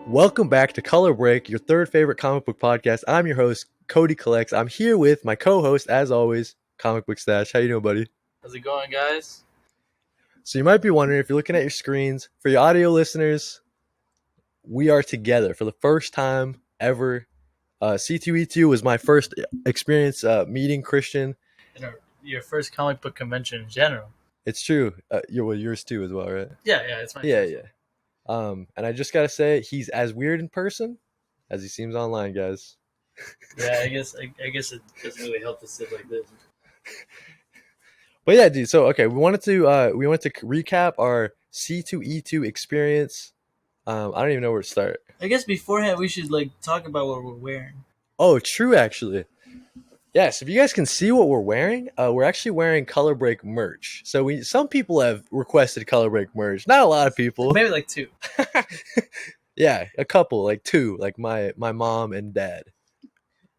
Welcome back to Color Break, your third favorite comic book podcast. I'm your host, Cody Collects. I'm here with my co-host, as always, Comic Book Stash. How you doing, buddy? How's it going, guys? So you might be wondering, if you're looking at your screens, for your audio listeners, we are together for the first time ever. C2E2 was my first experience meeting Christian. And your first comic book convention in general. It's true. Yours too as well, right? Yeah, it's my Yeah, first yeah. And I just gotta say, he's as weird in person as he seems online, guys. Yeah, I guess it doesn't really help to sit like this. But yeah, dude. So okay, we wanted to recap our C2E2 experience. I don't even know where to start. I guess beforehand we should talk about what we're wearing. Oh, true, actually. Yes, if you guys can see what we're wearing, we're actually wearing Color Break merch. So some people have requested Color Break merch. Not a lot of people. Maybe like two. Yeah, a couple, like two, like my mom and dad.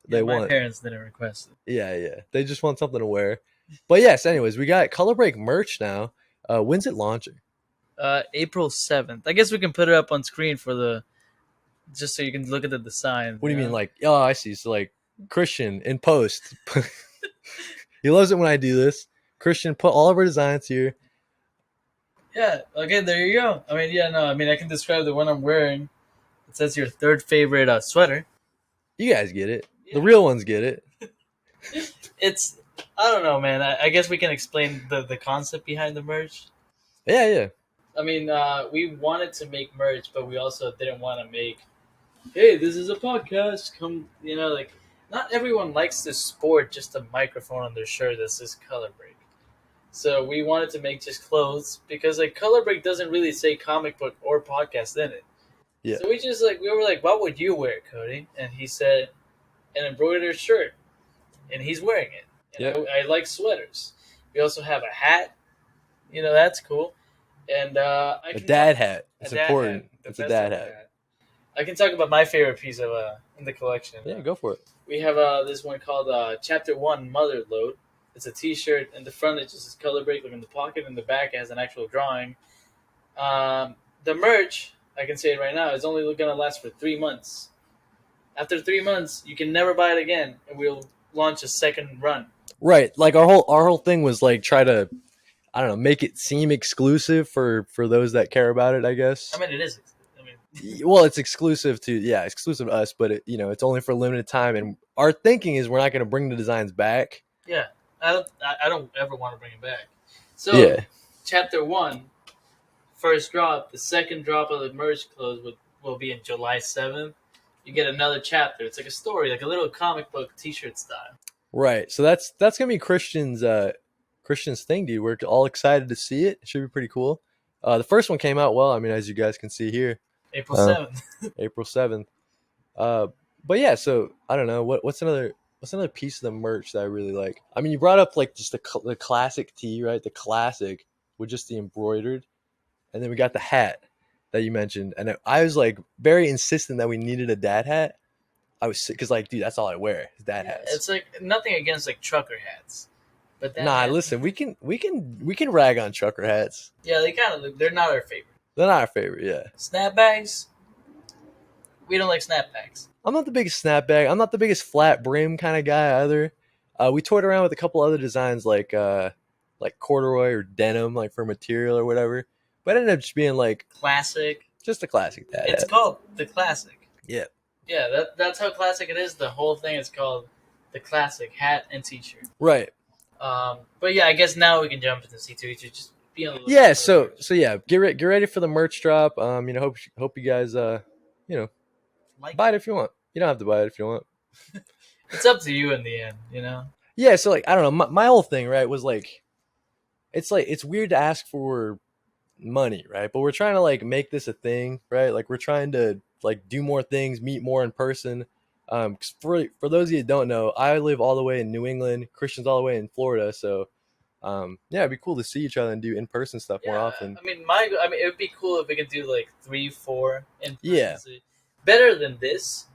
My parents didn't request it. Yeah. They just want something to wear. But yes, anyways, we got Color Break merch now. When's it launching? April 7th. I guess we can put it up on screen just so you can look at the design. What do you mean? Like, oh, I see. So like Christian in post. He loves it when I do this. Christian put all of our designs here. Yeah, okay, there you go. I can describe the one I'm wearing. It says your third favorite sweater. You guys get it. Yeah. The real ones get it. It's, I don't know, man. I guess we can explain the concept behind the merch. Yeah. I mean, we wanted to make merch, but we also didn't want to make, hey, this is a podcast. Come, not everyone likes to sport just a microphone on their shirt that says Color Break. So we wanted to make just clothes because Color Break doesn't really say comic book or podcast in it. Yeah. So we were like, what would you wear, Cody? And he said, an embroidered shirt. And he's wearing it. And Yep. I like sweaters. We also have a hat. That's cool. And A dad hat. It's dad important. hat. The It's a best dad of hat. I can talk about my favorite piece of in the collection. Yeah, go for it. We have this one called Chapter 1 Mother Load. It's a t-shirt. In the front, it just says Color Break. Look in the pocket. In the back, it has an actual drawing. The merch, I can say it right now, is only going to last for 3 months. After 3 months, you can never buy it again, and we'll launch a second run. Right. Like our whole thing was like try to, I don't know, make it seem exclusive for those that care about it, I guess. I mean, it is. Well, it's exclusive to us, but it's only for a limited time. And our thinking is we're not going to bring the designs back. Yeah, I don't ever want to bring it back. So, Chapter 1, first drop. The second drop of the merch clothes will be in July 7th. You get another chapter. It's like a story, like a little comic book T-shirt style. Right. So that's gonna be Christian's thing, dude. We're all excited to see it. It should be pretty cool. The first one came out well. I mean, as you guys can see here, April 7th. April 7th. But yeah. So I don't know what's another piece of the merch that I really like. I mean, you brought up like just the classic tee, right? The classic with just the embroidered, and then we got the hat that you mentioned, and I was like very insistent that we needed a dad hat. I was because dude, that's all I wear is dad hats. It's like nothing against trucker hats, but listen, we can rag on trucker hats. Yeah, they're not our favorite. They're not our favorite, yeah. Snapbacks, we don't like snapbacks. I'm not the biggest snapback. I'm not the biggest flat brim kind of guy either. We toyed around with a couple other designs like corduroy or denim, like for material or whatever, but it ended up just being like classic, just a classic dad. It's called the classic. Yeah. Yeah, that's how classic it is. The whole thing is called the classic hat and t-shirt. Right. But yeah, I guess now we can jump into C2E2. Just be a little. Yeah. So yeah, get ready for the merch drop. Hope you guys buy it if you want. You don't have to buy it if you don't want. It's up to you in the end, Yeah. So I don't know. My whole thing, right, was it's weird to ask for money, right? But we're trying to make this a thing, right? Like we're trying to do more things, meet more in person. For those of you that don't know, I live all the way in New England. Christian's all the way in Florida, so it'd be cool to see each other and do in person stuff more often. I mean, it would be cool if we could do 3, 4 in person. Yeah. Better than this.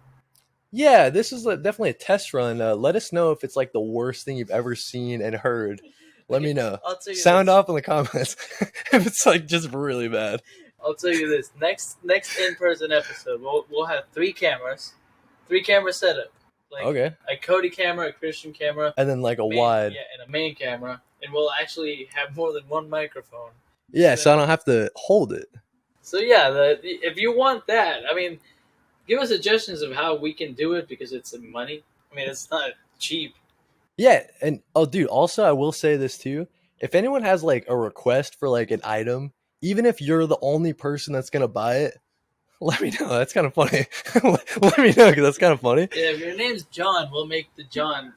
Yeah, this is definitely a test run. Let us know if it's the worst thing you've ever seen and heard. Let me know. I'll tell you Sound off in the comments if it's just really bad. I'll tell you this: next in-person episode, we'll have 3 camera setup, like Okay. a Cody camera, a Christian camera, And then like a main, wide. yeah, and a main camera, and we'll actually have more than one microphone. Yeah, So so I don't have to hold it. So yeah, if you want that, I mean, give us suggestions of how we can do it because it's money. I mean, it's not cheap. Yeah, and oh dude, also I will say this too. If anyone has like a request for like an item, even if you're the only person that's gonna buy it, let me know. That's kind of funny. Let me know because that's kind of funny. Yeah, if your name's John, we'll make the John.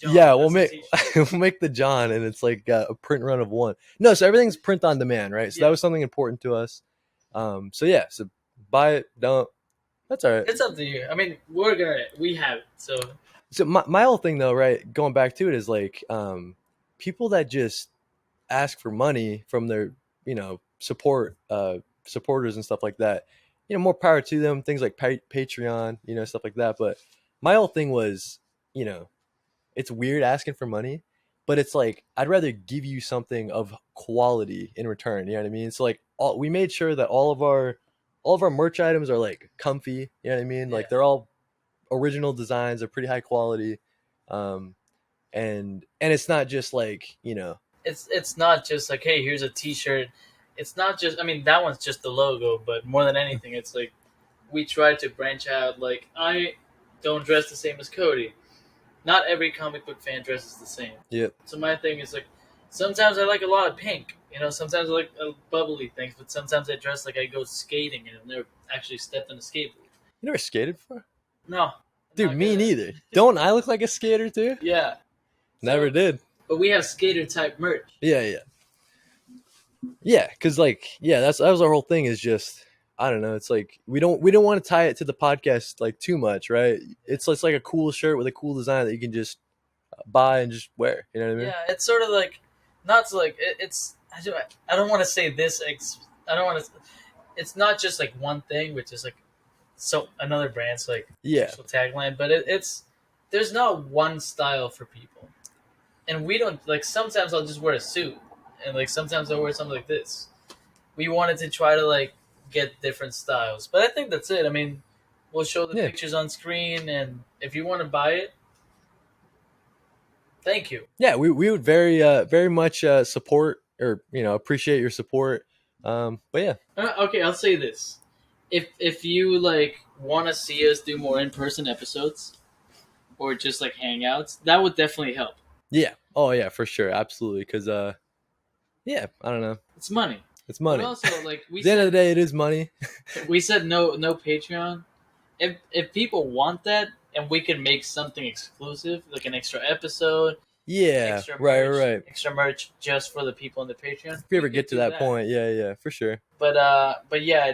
Yeah, we'll That's a make t-shirt. we'll make the John, and it's like a print run of one. No, so everything's print on demand, right? So Yeah. that was something important to us. So yeah, so buy it, don't. That's all right. It's up to you. I mean, we have it. So my whole thing though, right? Going back to it is like people that just ask for money from their supporters and stuff like that. More power to them. Things like Patreon, stuff like that. But my whole thing was, you know, it's weird asking for money, but it's like I'd rather give you something of quality in return. You know what I mean? So like we made sure that all of our merch items are like comfy. You know what I mean? Yeah. Like they're all original designs. They're pretty high quality, and it's not just like It's not just like, hey, here's a T-shirt. It's not just. I mean, that one's just the logo, but more than anything, it's like we try to branch out. Like, I don't dress the same as Cody. Not every comic book fan dresses the same. Yep. So my thing is like, sometimes I like a lot of pink. Sometimes I like bubbly things, but sometimes I dress like I go skating and I've never actually stepped on a skateboard. You never skated before? No, I'm Dude, not me good at it. neither. Don't I look like a skater too? Yeah, Never So- did. but we have skater type merch. Yeah. Because like, yeah, that was our whole thing. Is just I don't know. It's like we don't want to tie it to the podcast like too much, right? It's like a cool shirt with a cool design that you can just buy and just wear. You know what I mean? Yeah, it's sort of like not to like it's. I don't want to say this. I don't want to. It's not just like one thing, which is like so another brand's like Yeah. actual tagline, but it's there's not one style for people, and we don't like. Sometimes I'll just wear a suit, and like sometimes I'll wear something like this. We wanted to try to like get different styles, but I think that's it. I mean, we'll show the Yeah. pictures on screen, and if you want to buy it, thank you. Yeah, we would very much support or appreciate your support. But yeah, Okay, I'll say this: if you like want to see us do more in person episodes, or just like hangouts, that would definitely help. yeah, oh yeah, for sure, absolutely. Because yeah, I don't know, It's money. it's money. But also, like At the end of the day, it is money. we said no Patreon. If people want that, and we can make something exclusive, like an extra episode, Yeah, extra right, merch, right. extra merch just for the people on the Patreon. If you ever we get could to do that point, yeah, for sure. But yeah,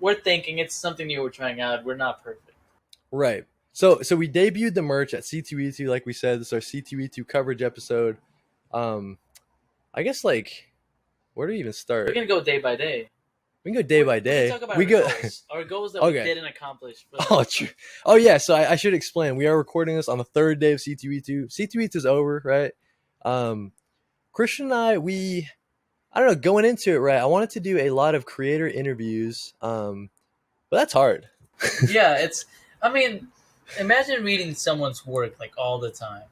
we're thinking it's something new. We're trying out. We're not perfect. Right. So we debuted the merch at C2E2, like we said. This is our C2E2 coverage episode. I guess like where do we even start? We're gonna go day by day. We can go day by We day. can talk about We our go. goals. Our goals that Okay. we didn't accomplish. For Oh, true. Oh, yeah. So I should explain. We are recording this on the third day of C2E2. C2E2 is over, right? Christian and I don't know, going into it, right? I wanted to do a lot of creator interviews, but that's hard. Yeah, I mean, imagine reading someone's work like all the time.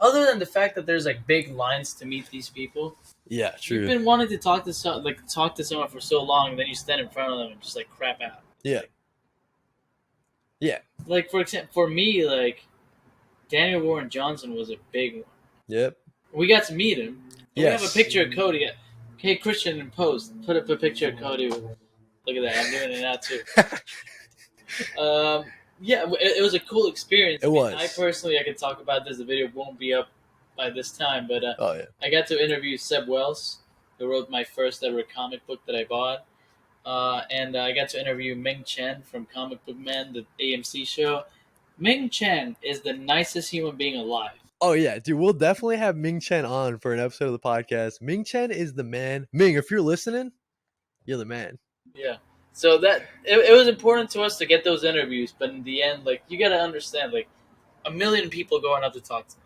Other than the fact that there's like big lines to meet these people, Yeah, you've true. been wanting to talk to someone for so long, and then you stand in front of them and just like crap out. Yeah. Yeah. Like for example, for me, like Daniel Warren Johnson was a big one. Yep. We got to meet him. We have a Yes. picture of Cody. Hey, Christian, in post, put up a picture of Cody. Look at that. I'm doing it now too. Yeah, it was a cool experience. It was. I personally, I could talk about this. The video won't be up by this time, but Oh, yeah. I got to interview Seb Wells, who wrote my first ever comic book that I bought. And I got to interview Ming Chen from Comic Book Man, the AMC show. Ming Chen is the nicest human being alive. Oh, yeah. Dude, we'll definitely have Ming Chen on for an episode of the podcast. Ming Chen is the man. Ming, if you're listening, you're the man. Yeah. So that it was important to us to get those interviews, but in the end, like you got to understand, like 1 million people going up to talk to them,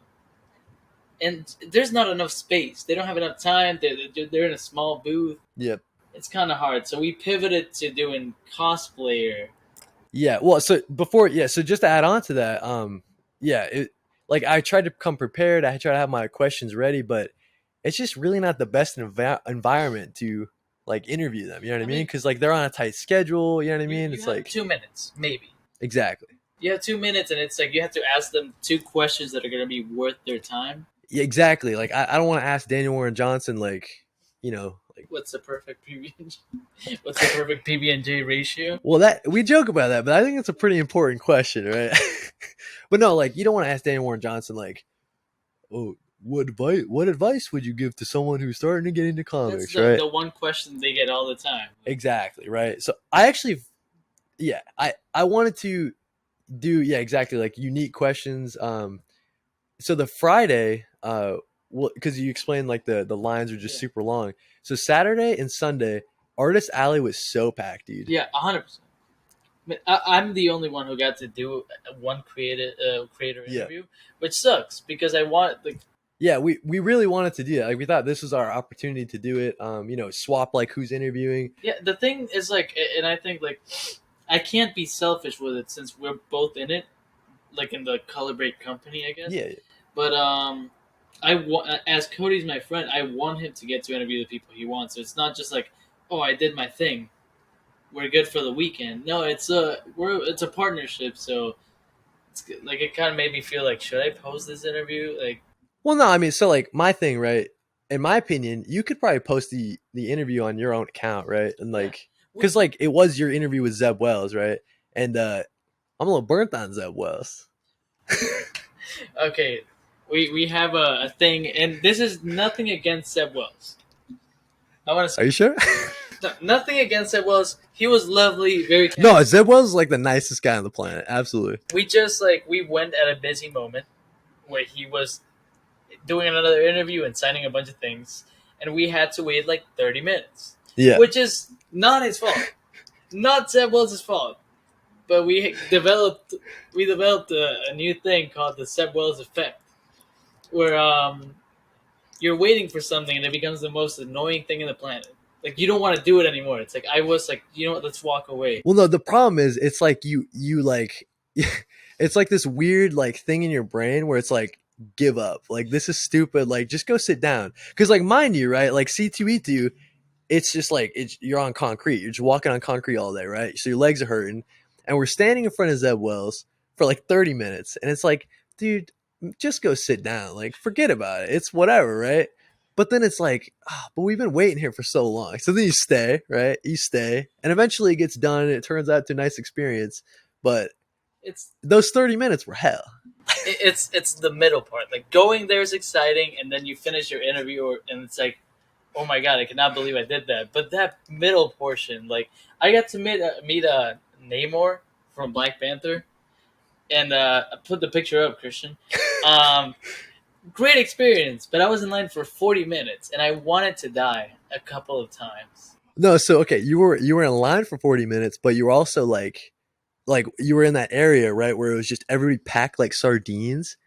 and there's not enough space. They don't have enough time. They're in a small booth. Yep. it's kind of hard. So we pivoted to doing cosplayer. Yeah. Well, so before, yeah. So just to add on to that, yeah, like I tried to come prepared. I tried to have my questions ready, but it's just really not the best environment to like interview them. You know what I I mean? mean, Because like they're on a tight schedule. You know what I mean? you It's have like 2 minutes, maybe. exactly. You have 2 minutes, and it's like you have to ask them two questions that are going to be worth their time. Yeah, exactly. Like I don't want to ask Daniel Warren Johnson like, like What's the perfect PB&J? What's the perfect PB&J ratio? well that we joke about that, but I think it's a pretty important question, right? But no, like you don't want to ask Daniel Warren Johnson like, oh, what advice would you give to someone who's starting to get into That's comics, the right? the one question they get all the time. Exactly, right. So I actually, yeah, I wanted to do, yeah, exactly, like unique questions. So the Friday, well, because you explained like the lines are just Yeah. super long. So Saturday and Sunday, Artist Alley was so packed, dude. Yeah, 100%. I'm the only one who got to do one creator Yeah. interview, which sucks because I want like Yeah, we really wanted to do that. Like we thought this was our opportunity to do it. Swap like who's interviewing. yeah. The thing is like, and I think like I can't be selfish with it since we're both in it, like in the Color Break company, I guess. Yeah, But as Cody's my friend, I want him to get to interview the people he wants. So it's not just like, oh, I did my thing, we're good for the weekend. No, it's a partnership. So it's like it kind of made me feel like, should I post this interview? Like, well, no, I mean, so like my thing, right? In my opinion, you could probably post the interview on your own account, right? And yeah, like, because like it was your interview with Zeb Wells, right? And I'm a little burnt on Zeb Wells. okay. We have a thing, and this is nothing against Seb Wells. I want to Are say you sure? nothing against Seb Wells. He was lovely, very. No, Zeb Wells is like the nicest guy on the planet. Absolutely. We just like we went at a busy moment where he was doing another interview and signing a bunch of things, and we had to wait like 30 minutes, Yeah. which is not his fault, not Seb Wells' fault. But we developed a new thing called the Seb Wells effect, where you're waiting for something and it becomes the most annoying thing in the planet. Like you don't want to do it anymore. It's like I was like, you know what? Let's walk away. Well, no, the problem is it's like you like it's like this weird like thing in your brain where it's like give up. Like this is stupid. Like just go sit down. Because like mind you, right? Like C2E2, it's just like you're on concrete. You're just walking on concrete all day, right? So your legs are hurting, and we're standing in front of Zeb Wells for like 30 minutes, and it's like, dude, just go sit down. Like forget about it. It's whatever, right? But then it's like, but we've been waiting here for so long. So then you stay, right? You stay, and eventually it gets done, and it turns out to a nice experience. But It's those 30 minutes were hell. it's the middle part. Like going there is exciting, and then you finish your interview, and it's like, oh my god, I cannot believe I did that. But that middle portion, like I got to meet Namor from Black Panther, and I put the picture up, Christian. Um, Great experience, but I was in line for 40 minutes, and I wanted to die a couple of times. No, so okay, you were in line for 40 minutes, but you were also like you were in that area, right, where it was just everybody packed like sardines.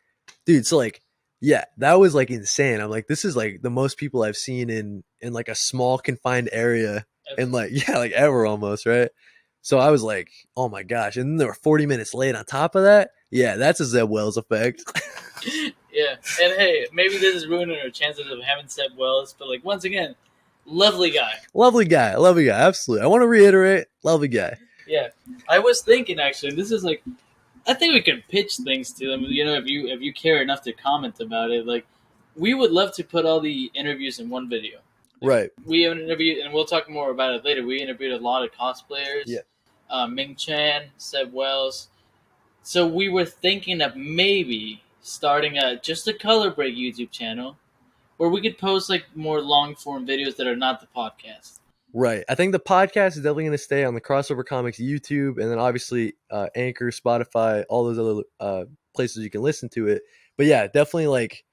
Dude, so like yeah, that was like insane. I'm like, this is like the most people I've seen in like a small confined area and like yeah, like ever almost, right? So I was like, oh my gosh. And then they were 40 minutes late on top of that. Yeah, that's a Zeb Wells effect. Yeah, and hey, maybe this is ruining our chances of having Seb Wells, but like once again, lovely guy. Lovely guy, absolutely. I want to reiterate, lovely guy. Yeah, I was thinking actually, this is like, I think we could pitch things to them. You know, if you care enough to comment about it, like we would love to put all the interviews in one video. Right. We have interviewed, and we'll talk more about it later. We interviewed a lot of cosplayers. Yeah. Ming Chan, Seb Wells. So we were thinking of maybe starting just a Color Break YouTube channel where we could post like more long form videos that are not the podcast. Right. I think the podcast is definitely going to stay on the Crossover Comics YouTube, and then obviously Anchor, Spotify, all those other places you can listen to it. But yeah, definitely like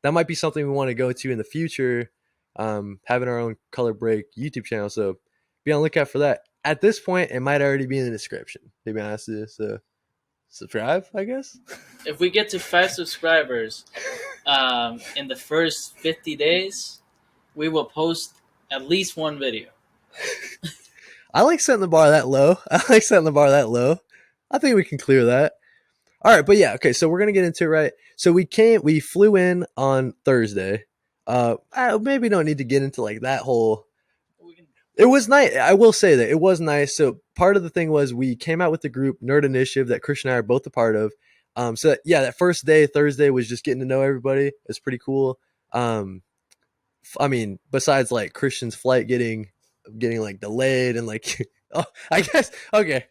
that might be something we want to go to in the future, having our own Color Break YouTube channel. So be on the lookout for that. At this point, it might already be in the description, to be honest with you. So subscribe, I guess. If we get to 5 subscribers in the first 50 days, we will post at least one video. I like setting the bar that low. I think we can clear that. All right, but yeah, okay. So we're gonna get into it, right. So we flew in on Thursday. I maybe don't need to get into like that whole. We can, It was nice. I will say that it was nice. So part of the thing was we came out with the group Nerd Initiative that Christian and I are both a part of. So yeah, that first day, Thursday, was just getting to know everybody. It's pretty cool. Um, I mean, besides like Christian's flight getting like delayed and like, oh, I guess okay,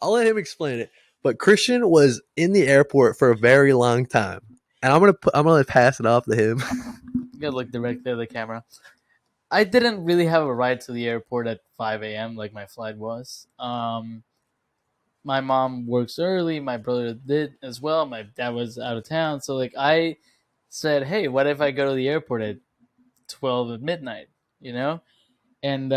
I'll let him explain it. But Christian was in the airport for a very long time, and I'm gonna pass it off to him. you gotta look directly at the camera. I didn't really have a ride to the airport at 5 a.m. like my flight was. My mom works early. My brother did as well. My dad was out of town, so like I said, "Hey, what if I go to the airport at 12 at midnight?" You know, and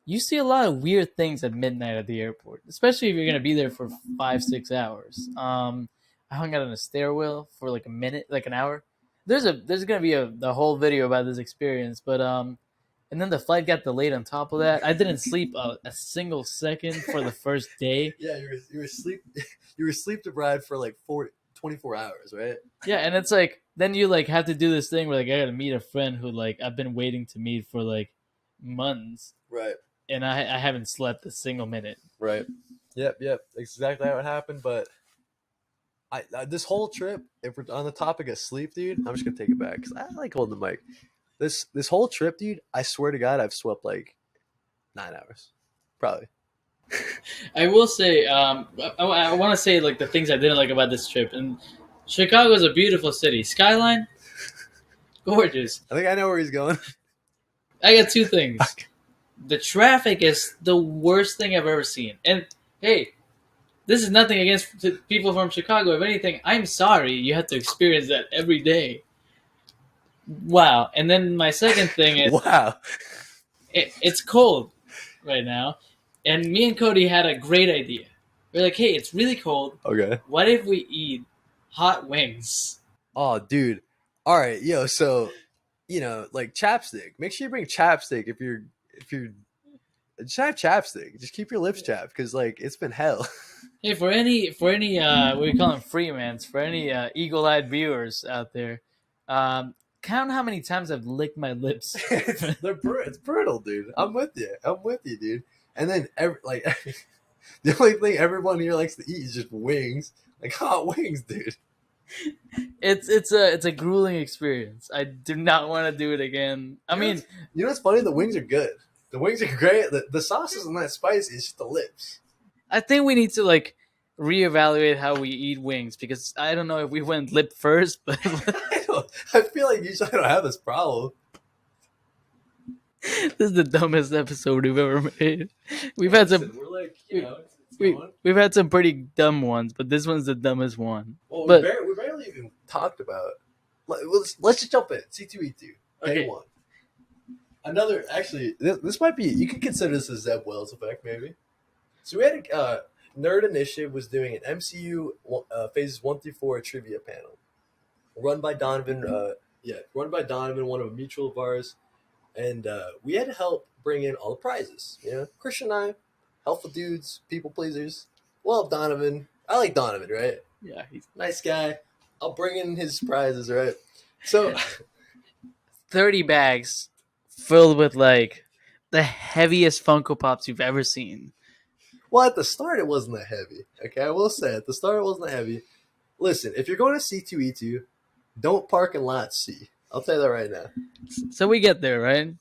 you see a lot of weird things at midnight at the airport, especially if you're gonna be there for 5 6 hours. I hung out in a stairwell for like a minute, like an hour. There's gonna be the whole video about this experience, but and then the flight got delayed on top of that. I didn't sleep a single second for the first day. Yeah, you were sleep you were sleep deprived for like 24 hours, right? Yeah, and it's like then you like have to do this thing where like I gotta meet a friend who like I've been waiting to meet for like months, Right, and I haven't slept a single minute. right. Yep. Exactly how it happened. But this whole trip, if we're on the topic of sleep, dude, I'm just gonna take it back because I like holding the mic. This whole trip, dude, I swear to God, I've slept like 9 hours, probably. I will say, I want to say like the things I didn't like about this trip. And Chicago is a beautiful city. Skyline, gorgeous. I think I know where he's going. I got two things. The traffic is the worst thing I've ever seen. And hey, this is nothing against people from Chicago. If anything, I'm sorry you have to experience that every day. Wow. And then my second thing is Wow. it's cold right now. And me and Cody had a great idea. We're like, hey, it's really cold. Okay. What if we eat hot wings? Oh, dude. All right, yo. So, like chapstick. Make sure you bring chapstick if you're just have chapstick. Just keep your lips chapped because like it's been hell. Hey, for any what we call them freemans, for any eagle-eyed viewers out there, count how many times I've licked my lips. It's brutal, dude. I'm with you, dude. And then the only thing everyone here likes to eat is just wings, like hot wings, dude. It's a grueling experience. I do not want to do it again. I mean, You know what's funny? The wings are good. The wings are great. The sauce isn't that spicy. It's just the lips. I think we need to like reevaluate how we eat wings because I don't know if we went lip first, but I feel like usually I don't have this problem. this is the dumbest episode we've ever made. We've had some We're like, we've had some pretty dumb ones, but this one's the dumbest one. Well, But we barely even talked about. Let's just jump in. C2E2. Day Okay. one. Another, actually, this might be, you could consider this a Zeb Wells effect, maybe. So we had Nerd Initiative was doing an MCU phases 1 through 4 trivia panel, run by Donovan. Run by Donovan, one of a mutual of ours, and we had to help bring in all the prizes. Christian and I, helpful dudes, people pleasers. Well, Donovan, I like Donovan, right? yeah, he's Nice guy. I'll bring in his prizes, right? So 30 bags filled with like the heaviest Funko Pops you've ever seen. well, at the start it wasn't that heavy. Okay, I will say at the start it wasn't that heavy. Listen, if you're going to C2E2, don't park in lot C. I'll tell you that right now. So we get there, right?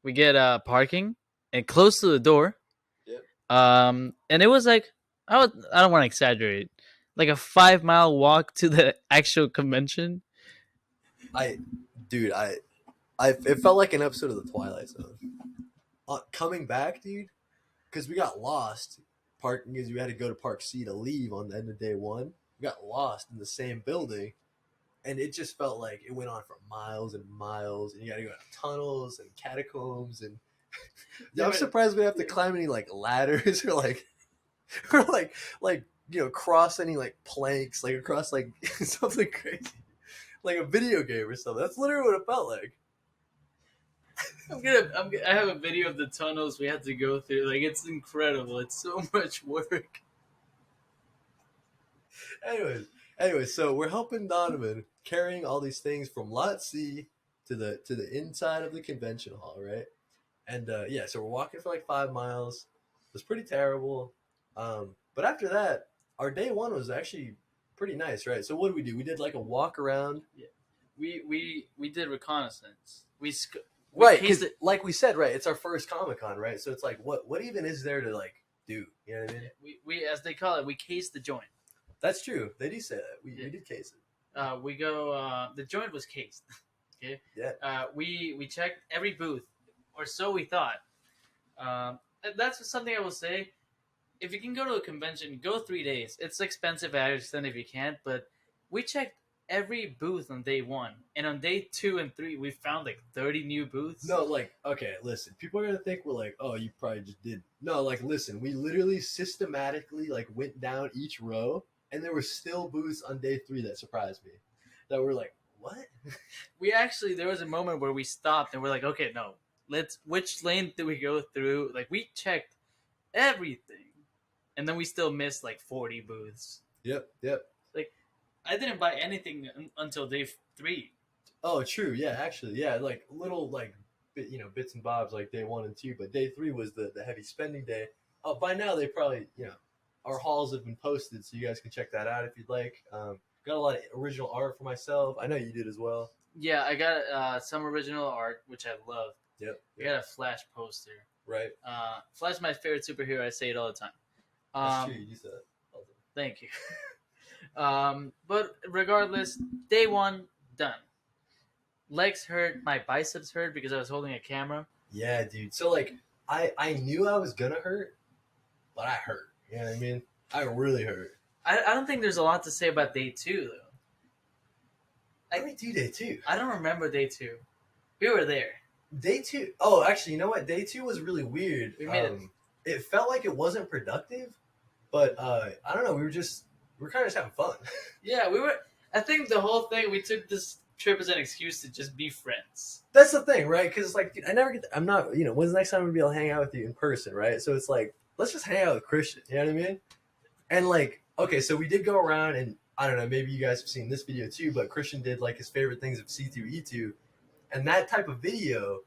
We get parking and close to the door. Yep. And it was like I don't want to exaggerate, like a 5 mile walk to the actual convention. It felt like an episode of the Twilight Zone. Coming back, dude, because we got lost parking because we had to go to Park C to leave on the end of day one. We got lost in the same building, and it just felt like it went on for miles and miles, and you got to go down tunnels and catacombs, and I'm surprised we have to climb any like ladders or cross any like planks, like across like something crazy, like a video game or something. That's literally what it felt like. I have a video of the tunnels we had to go through. Like, it's incredible. It's so much work. Anyways, so we're helping Donovan carrying all these things from Lot C to the inside of the convention hall, right? And yeah, so we're walking for like 5 miles. It was pretty terrible. But after that, our day one was actually pretty nice, right? So what did we do? We did like a walk around. Yeah. We did reconnaissance. Right, cased because like we said, right, it's our first Comic Con, right? So it's like, what even is there to like do? You know what I mean? we as they call it, we cased the joint. That's true. They do say that. We did case it. We go. The joint was cased. Okay. Yeah. We checked every booth, or so we thought. That's something I will say. If you can go to a convention, go 3 days. It's expensive, I understand if you can't, but we checked every booth on day one, and on day 2 and 3, we found like 30 new booths. No, like, okay, listen. People are gonna think we're like, oh, you probably just did. No, like, listen. We literally systematically like went down each row, and there were still booths on day 3 that surprised me. That were like, what? There was a moment where we stopped and we're like, okay, no, which lane do we go through? Like, we checked everything, and then we still missed like 40 booths. Yep. Like, I didn't buy anything until day 3. Oh, true. Yeah, actually, yeah, like little like bits and bobs like day 1 and 2, but day 3 was the heavy spending day. Oh, by now they probably our hauls have been posted, so you guys can check that out if you'd like. Got a lot of original art for myself. I know you did as well. Yeah, I got some original art, which I love. Yep. I got a Flash poster. Right. Flash is my favorite superhero. I say it all the time. That's true. You said that. Thank you. But regardless, day 1 done. Legs hurt, my biceps hurt because I was holding a camera. Yeah, dude. So like, I knew I was gonna hurt, but I hurt. You know what I mean? I really hurt. I don't think there's a lot to say about day 2 though. How did we do day 2? I don't remember day 2. We were there. Day 2. Oh, actually, you know what? Day 2 was really weird. We made it. It felt like it wasn't productive, but I don't know. We were kind of just having fun. Yeah, we were. I think the whole thing, we took this trip as an excuse to just be friends. That's the thing, right? Because like, dude, I never get. I'm not. When's the next time I'm gonna be able to hang out with you in person, right? So it's like, let's just hang out with Christian. You know what I mean? And like, okay, so we did go around, and I don't know. Maybe you guys have seen this video too, but Christian did like his favorite things of C2E2, and that type of video,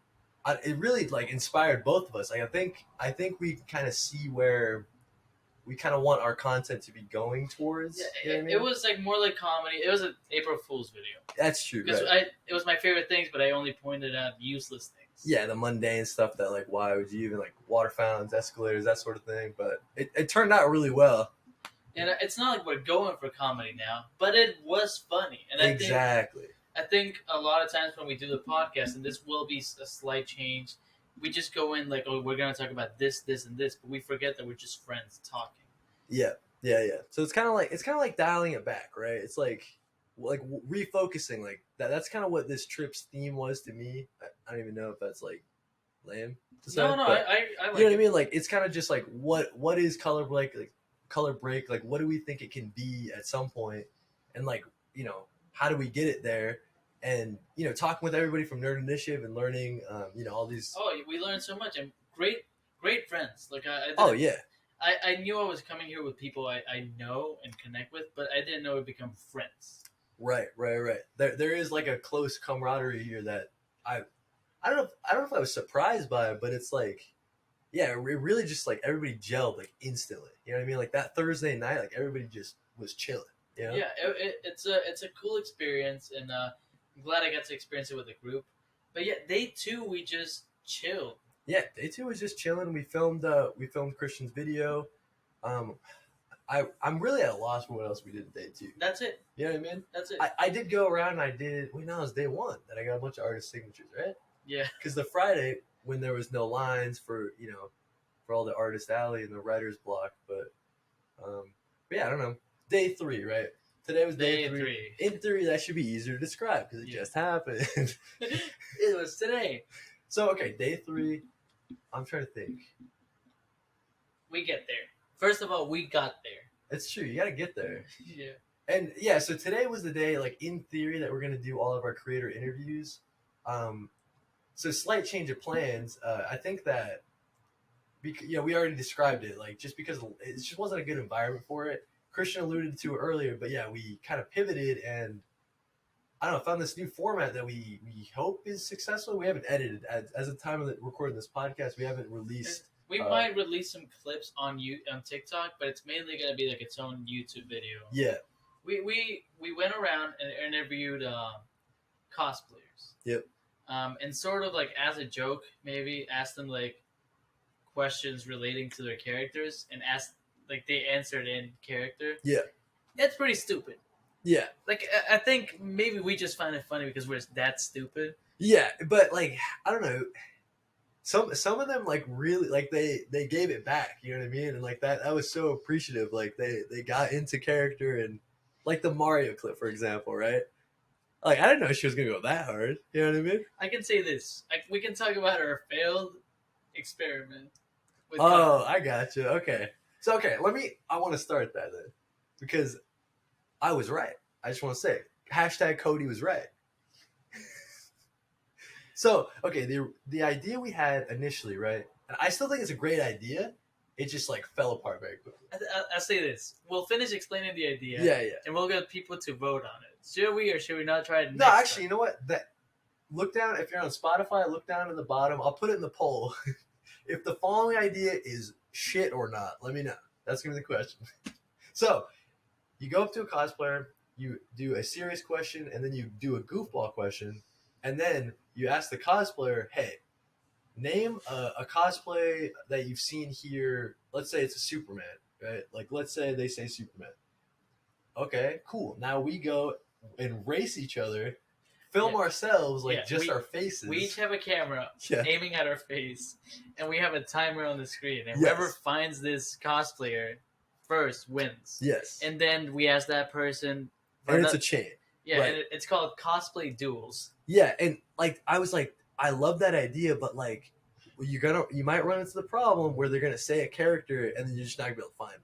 it really like inspired both of us. Like, I think we kind of see where we kind of want our content to be going towards. Yeah, you know what I mean? It was like more like comedy. It was an April Fool's video. That's true. Because right. it was my favorite things, but I only pointed out useless things. Yeah, the mundane stuff that like, why would you even like water fountains, escalators, that sort of thing. But it turned out really well. And it's not like we're going for comedy now, but it was funny. And exactly. I think a lot of times when we do the podcast, and this will be a slight change, we just go in like, oh, we're going to talk about this, this, and this, but we forget that we're just friends talking. Yeah. So it's kind of like dialing it back, right? It's like refocusing. Like that's kind of what this trip's theme was to me. I don't even know if that's like lame to say. No, but, I like you know what I mean? Like it's kind of just like what is color break? Like color break? Like what do we think it can be at some point? And like how do we get it there? And talking with everybody from Nerd Initiative and learning, all these. Oh, we learned so much, and great friends. Like I knew I was coming here with people I know and connect with, but I didn't know we'd become friends. Right. There is like a close camaraderie here that I don't know if I was surprised by it, but it's like, yeah, it really just like everybody gelled like instantly. You know what I mean? Like that Thursday night, like everybody just was chilling. You know? Yeah, it's a cool experience, and I'm glad I got to experience it with a group. But yeah, day 2 we just chilled. Yeah, day 2 was just chilling. We filmed Christian's video. I'm really at a loss for what else we did day 2. That's it. You know what I mean? That's it. I did go around and I did. Wait, no, it was day 1 that I got a bunch of artist signatures, right? Yeah. Because the Friday when there was no lines for for all the artist alley and the writer's block, but yeah, I don't know. Day 3, right? Today was day 3. In theory, that should be easier to describe because it just happened. It was today. So okay, day 3. I'm trying to think. We get there. First of all, we got there. It's true. You got to get there. Yeah. And yeah, so today was the day, like in theory, that we're gonna do all of our creator interviews. So slight change of plans. I think that we already described it. Like just because it just wasn't a good environment for it. Christian alluded to it earlier, but yeah, we kind of pivoted and I don't know, found this new format that we hope is successful. We haven't edited as the time of recording this podcast. We haven't released. We might release some clips on TikTok, but it's mainly going to be like its own YouTube video. Yeah. We went around and interviewed cosplayers. Yep. And sort of like as a joke, maybe asked them like questions relating to their characters, and asked like they answered in character. Yeah. That's pretty stupid. Yeah. Like I think maybe we just find it funny because we're that stupid. Yeah, but like I don't know. Some of them like really like they gave it back, you know what I mean? And like that was so appreciative. Like they got into character and like the Mario clip, for example, right? Like I didn't know she was gonna go that hard. You know what I mean? I can say this. We can talk about our failed experiment. I got you. Okay. So I want to start that then. Because I was right. I just want to say hashtag Cody was right. So, okay, the idea we had initially, right? And I still think it's a great idea. It just like fell apart very quickly. I'll say this. We'll finish explaining the idea. Yeah. And we'll get people to vote on it. Should we or should we not try it next No, actually, time? you know what? Look down, if you're on Spotify, look down at the bottom. I'll put it in the poll. If the following idea is shit or not, let me know. That's going to be the question. So, you go up to a cosplayer, you do a serious question, and then you do a goofball question, and then you ask the cosplayer, hey, name a cosplay that you've seen here. Let's say it's a Superman, right? Like, let's say they say Superman. Okay, cool. Now we go and race each other, film ourselves, like our faces. We each have a camera aiming at our face, and we have a timer on the screen. And whoever finds this cosplayer first wins. Yes. And then we ask that person. And it's a chain. Yeah, right. And it's called cosplay duels. Yeah, and like I was like, I love that idea, but like you might run into the problem where they're gonna say a character and then you're just not gonna be able to find them.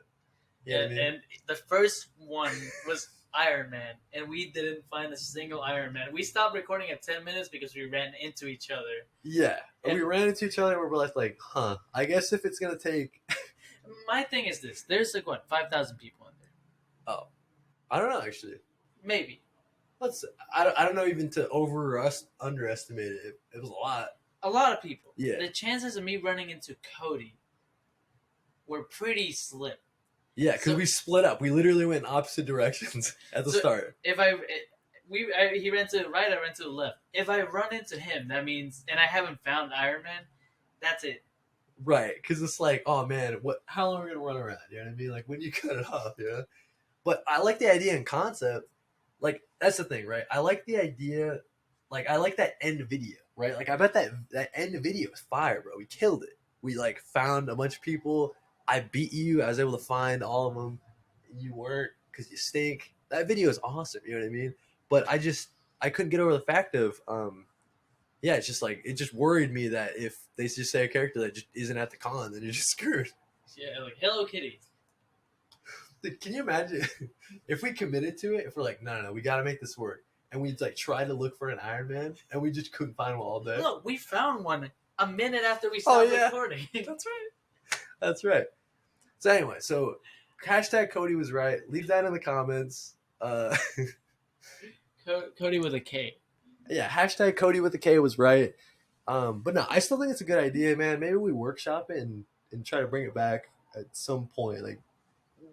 You know what I mean? And the first one was Iron Man, and we didn't find a single Iron Man. We stopped recording at 10 minutes because we ran into each other. Yeah, and we ran into each other and we were like, huh, I guess if it's going to take... My thing is this. There's like, what, 5,000 people in there? Oh. I don't know, actually. Maybe. I don't know even to underestimate it. It was a lot. A lot of people. Yeah. The chances of me running into Cody were pretty slim. Yeah, because we split up. We literally went in opposite directions at the start. He ran to the right, I ran to the left. If I run into him, that means, and I haven't found Iron Man, that's it. Right, because it's like, oh man, how long are we gonna run around? You know what I mean? Like when you cut it off, you know. But I like the idea and concept. Like that's the thing, right? I like the idea. Like I like that end video, right? Like I bet that end video is fire, bro. We killed it. We like found a bunch of people. I beat you. I was able to find all of them. You weren't because you stink. That video is awesome. You know what I mean? But I couldn't get over the fact of, it's just like, it just worried me that if they just say a character that just isn't at the con, then you're just screwed. Yeah, like Hello Kitty. Can you imagine if we committed to it? If we're like, no, we got to make this work. And we like tried to look for an Iron Man and we just couldn't find one all day. Look, we found one a minute after we stopped recording. That's right. That's right. So anyway, hashtag Cody was right. Leave that in the comments. Cody with a K. Yeah, hashtag Cody with a K was right. But no, I still think it's a good idea, man. Maybe we workshop it and try to bring it back at some point. Like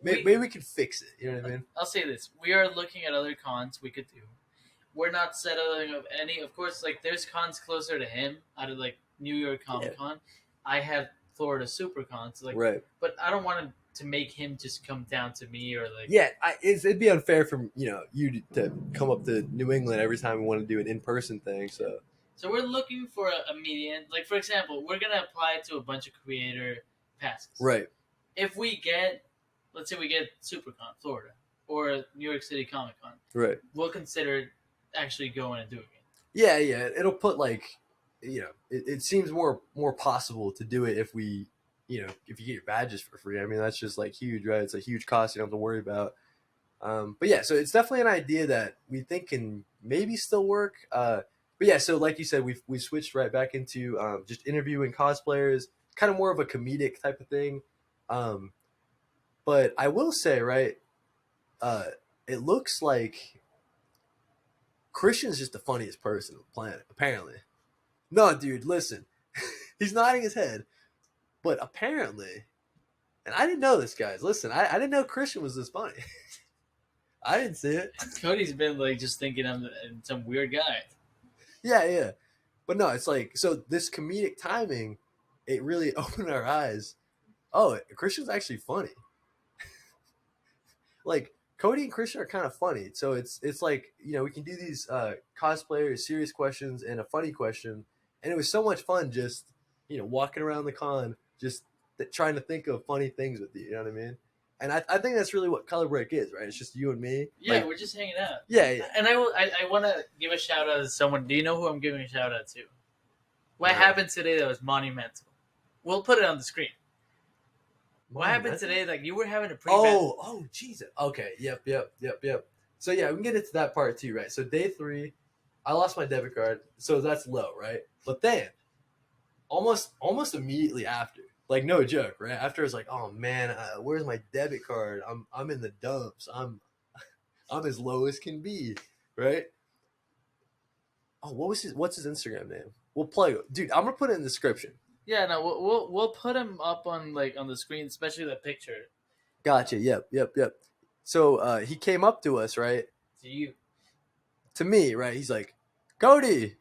maybe we can fix it. You know what I mean? I'll say this: we are looking at other cons we could do. We're not settling of any. Of course, like there's cons closer to him out of like New York Comic Con. I have Florida SuperCon, so like, right. But I don't want to make him just come down to me or like. Yeah, it'd be unfair for you to come up to New England every time we want to do an in-person thing. So we're looking for a median. Like for example, we're gonna apply to a bunch of creator passes. Right. If we get, let's say we get SuperCon Florida or New York City Comic Con. Right. We'll consider actually going and doing it. Yeah, it'll put like. It seems more possible to do it if we, if you get your badges for free. I mean, that's just like huge, right? It's a huge cost you don't have to worry about. But yeah, so it's definitely an idea that we think can maybe still work. But yeah, so like you said, we switched right back into just interviewing cosplayers, kind of more of a comedic type of thing. Um, but I will say, right, uh, it looks like Christian's just the funniest person on the planet, apparently. No, dude, listen, he's nodding his head, but apparently, and I didn't know this, guys. Listen, I didn't know Christian was this funny. I didn't see it. Cody's been like just thinking I'm some weird guy. Yeah, yeah. But no, it's like so this comedic timing, it really opened our eyes. Oh, Christian's actually funny. Like Cody and Christian are kind of funny. So it's like, we can do these cosplayer serious questions and a funny question. And it was so much fun just, walking around the con, just trying to think of funny things with you. You know what I mean? And I think that's really what Color Break is, right? It's just you and me. Yeah, Like, we're just hanging out. yeah, yeah. And I want to give a shout out to someone. Do you know who I'm giving a shout out to? What No. happened today that was monumental? We'll put it on the screen. What happened Monumental? today? Like you were having a pretty Oh, Jesus. Okay, yep. So yeah, we can get into that part too, right? So day 3, I lost my debit card, so that's low, right? But then, almost immediately after, like no joke, right? After I was like, oh man, where's my debit card? I'm in the dumps. I'm as low as can be, right? Oh, what's his Instagram name? We'll plug it, dude. I'm gonna put it in the description. Yeah, no, we'll put him up on the screen, especially the picture. Gotcha. Yep. So he came up to us, right? To you. To me, right? He's like, Cody.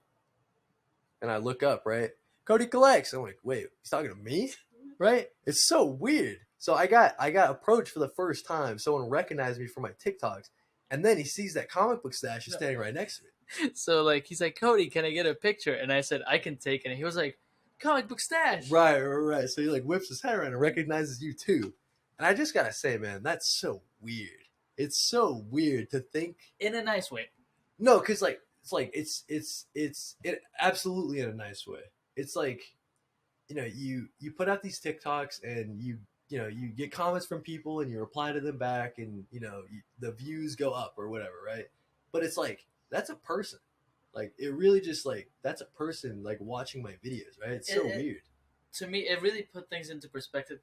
And I look up, right? Cody collects. I'm like, wait, he's talking to me? Right? It's so weird. So I got approached for the first time. Someone recognized me from my TikToks. And then he sees that comic book stash is standing right next to me. So like he's like, Cody, can I get a picture? And I said, I can take it. And he was like, comic book stash. Right. So he like whips his head around and recognizes you too. And I just gotta say, man, that's so weird. It's so weird to think In a nice way. No, because it's absolutely in a nice way. It's like, you put out these TikToks and you get comments from people and you reply to them back and the views go up or whatever, right? But it's like that's a person. Like it really just like that's a person like watching my videos, right? It's so weird. To me, it really put things into perspective.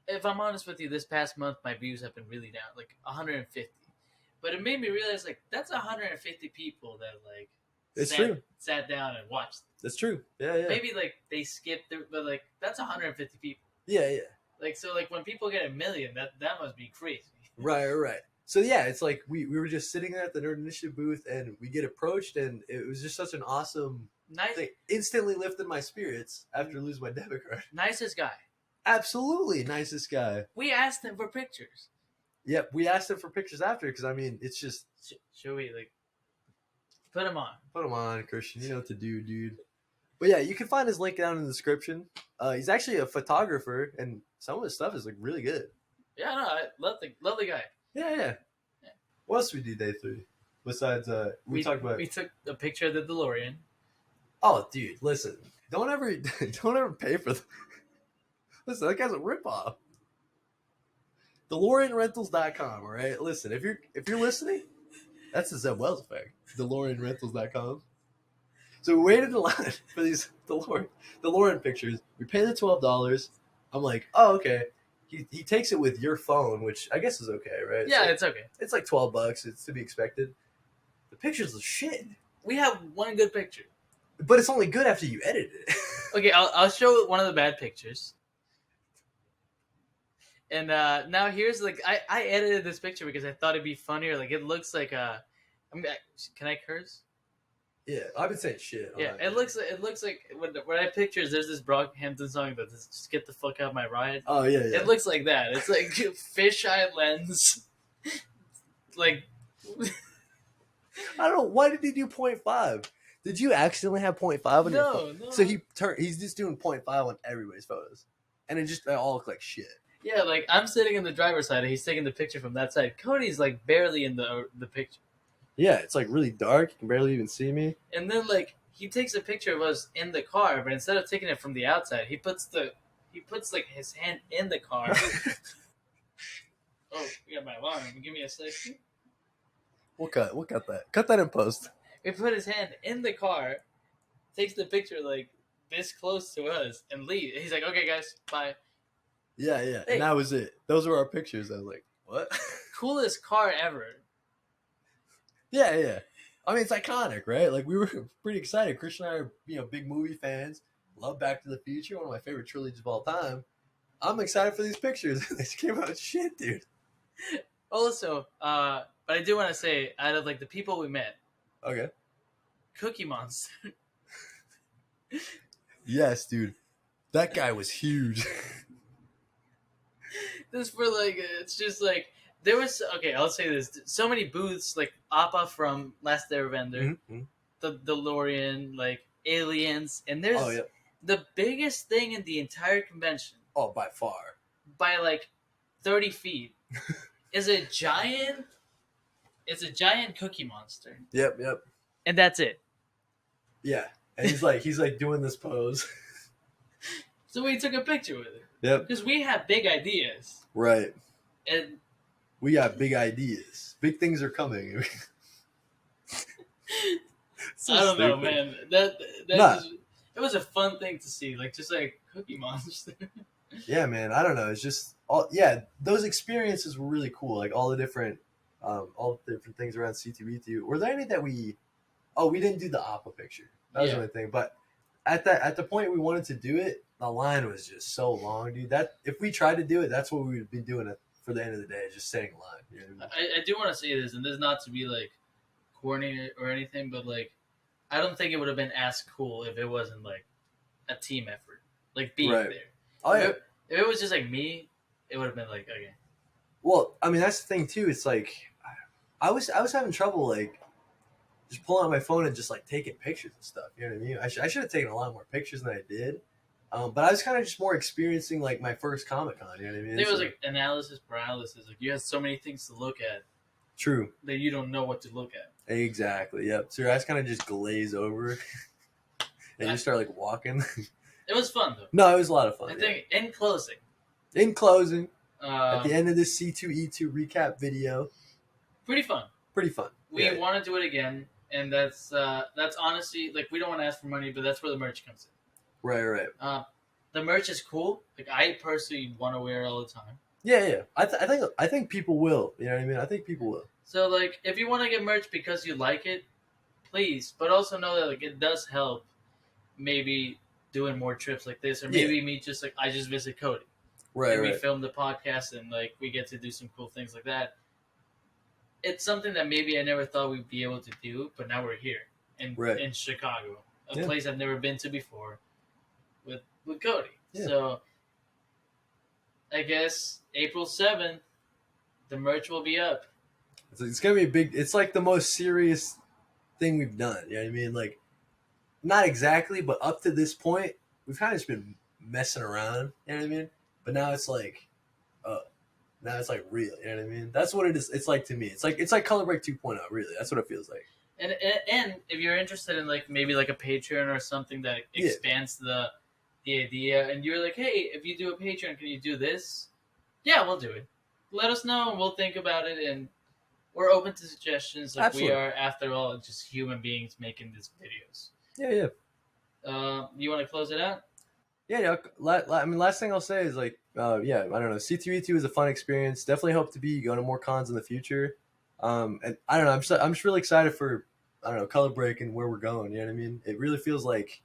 If I'm honest with you, this past month my views have been really down, like 150. But it made me realize like that's 150 people that like It's true. Sat down and watched. That's true. Yeah. Maybe like they skipped through, but like that's 150 people. Yeah. Like so, like when people get 1 million, that must be crazy. Right. So yeah, it's like we were just sitting there at the Nerd Initiative booth and we get approached and it was just such an awesome Nice, thing. Instantly lifted my spirits after losing my debit card. nicest guy. Absolutely nicest guy. We asked him for pictures. Yep, we asked him for pictures after because I mean it's just Should we like put him on? put him on, Christian. You know what to do, dude. But yeah, you can find his link down in the description. He's actually a photographer and some of his stuff is like really good. Yeah, no, I love the guy. Yeah. What else did we do day 3? Besides, we talked about. We took a picture of the DeLorean. Oh, dude, listen! Don't ever pay for. Listen, that guy's a ripoff. DeLoreanRentals.com. All right, listen. If you're listening, that's the Zeb Wells effect. DeLoreanRentals.com. So we waited in line for these DeLorean pictures. We paid the $12. I'm like, oh okay. He takes it with your phone, which I guess is okay, right? Yeah, like, it's okay. It's like $12. It's to be expected. The pictures are shit, We have one good picture. but it's only good after you edit it. Okay, I'll show one of the bad pictures. And now here's like I edited this picture because I thought it'd be funnier. Like it looks like can I curse? Yeah, I've been saying shit. Yeah, it looks like when I pictures there's this Brockhampton song that just get the fuck out of my ride. Oh yeah. It looks like that. It's like fisheye lens. Like I don't know. Why did he do 0.5? Did you accidentally have 0.5 on your phone? No. So he's just doing 0.5 on everybody's photos, and they all look like shit. Yeah, like I'm sitting in the driver's side and he's taking the picture from that side. Cody's like barely in the picture. Yeah, it's like really dark. You can barely even see me. And then like he takes a picture of us in the car, but instead of taking it from the outside, he puts like his hand in the car. Oh, we got my alarm. Give me a second. We'll cut that. Cut that in post. He put his hand in the car, takes the picture like this close to us and leaves. He's like, "Okay, guys, bye." Yeah, yeah. Hey. And that was it. Those were our pictures. I was like, what? Coolest car ever. Yeah, yeah. I mean, it's iconic, right? Like, we were pretty excited. Christian and I are, big movie fans. Love Back to the Future, one of my favorite trilogies of all time. I'm excited for these pictures. They just came out shit, dude. Also, but I do want to say, out of like the people we met, Okay. Cookie Monster. Yes, dude. That guy was huge. This for like, it's just like there was. Okay, I'll say this: so many booths, like Appa from Last Airbender, Mm-hmm. the DeLorean, like aliens, and there's Oh, yeah. the biggest thing in the entire convention Oh, by far. by like 30 feet is a giant. It's a giant Cookie Monster, Yep, yep. and that's it. Yeah. And he's like doing this pose. So we took a picture with it Yep. because we have big ideas, Right. and We got big ideas. Big things are coming. So I don't know, stupid. man. That Nah. just, it was a fun thing to see, like just like Cookie Monster. Yeah, man. I don't know. It's just those experiences were really cool. Like all the different things around C2E2. Were there any that we didn't do the Appa picture. That was the only thing. But at the point we wanted to do it, the line was just so long, dude. That if we tried to do it, that's what we would be doing it for the end of the day, just staying in line. You know what I mean? I do want to say this, and this is not to be like corny or anything, but like I don't think it would have been as cool if it wasn't like a team effort, like being Right. there. Oh yeah. If it was just like me, it would have been like okay. Well, I mean that's the thing too. It's like I was having trouble like just pulling out my phone and just like taking pictures and stuff. You know what I mean? I should have taken a lot more pictures than I did. But I was kind of just more experiencing like my first Comic-Con. You know what I mean? I think it was like analysis paralysis. Like you had so many things to look at True. that you don't know what to look at. Exactly. Yep. So your eyes kind of just glaze over, and you start like walking. It was fun though. No, it was a lot of fun. I think in closing, In closing, at the um, end of this C2E2 recap video, pretty fun. pretty fun. We Yeah. want to do it again, and that's honestly like we don't want to ask for money, but that's where the merch comes in. Right. The merch is cool. Like I personally want to wear it all the time. Yeah. I think people will. You know what I mean? I think people will. So like, if you want to get merch because you like it, please. But also know that like it does help. Maybe doing more trips like this, or maybe me just like I just visit Cody. Right. And we film the podcast, and like we get to do some cool things like that. It's something that maybe I never thought we'd be able to do, but now we're here in Chicago, a place I've never been to before, with Cody. Yeah. So I guess April 7th, the merch will be up. It's gonna be a big. It's like the most serious thing we've done. You know what I mean? Like, not exactly, but up to this point, we've kind of just been messing around. You know what I mean? But now it's like, now it's like real. You know what I mean? That's what it is. It's like to me. It's like Color Break 2.0. Really, that's what it feels like. And if you're interested in like maybe like a Patreon or something that expands the idea, and you're like, hey, if you do a Patreon, can you do this? Yeah, we'll do it. Let us know, and we'll think about it, and we're open to suggestions. Like Absolutely. we are, after all, just human beings making these videos. Yeah. You want to close it out? Yeah. I mean, last thing I'll say is like, I don't know. C2E2 is a fun experience. Definitely hope to be going to more cons in the future. And I don't know. I'm just really excited for, I don't know, Color Break and where we're going. You know what I mean? It really feels like,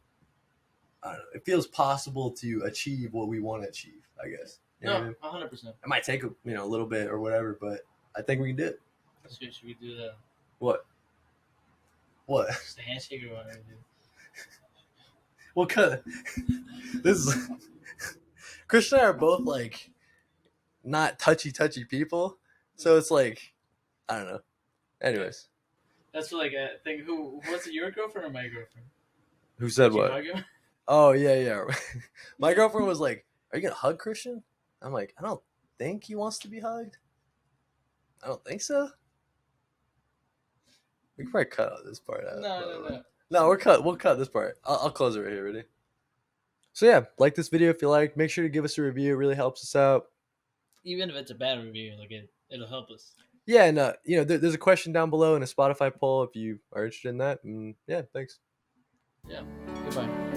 I don't know. It feels possible to achieve what we want to achieve. I guess. You know what I mean? 100%. It might take a little bit or whatever, but I think we can do it. Should we do that? What? Just a handshake or whatever. Well, this is Christian and I are both like not touchy people, so it's like I don't know. Anyways, That's like a thing. Who was it? Your girlfriend or my girlfriend? who said Did you what? hug him? Oh yeah. My girlfriend was like, "Are you gonna hug Christian?" I'm like, "I don't think he wants to be hugged. I don't think so." We can probably cut out this part out. No. No, we'll cut this part. I'll close it right here. Ready? So yeah, like this video if you like. Make sure to give us a review. It really helps us out. Even if it's a bad review, like it'll help us. Yeah, and there's a question down below in a Spotify poll if you are interested in that. And yeah, thanks. Yeah. Goodbye.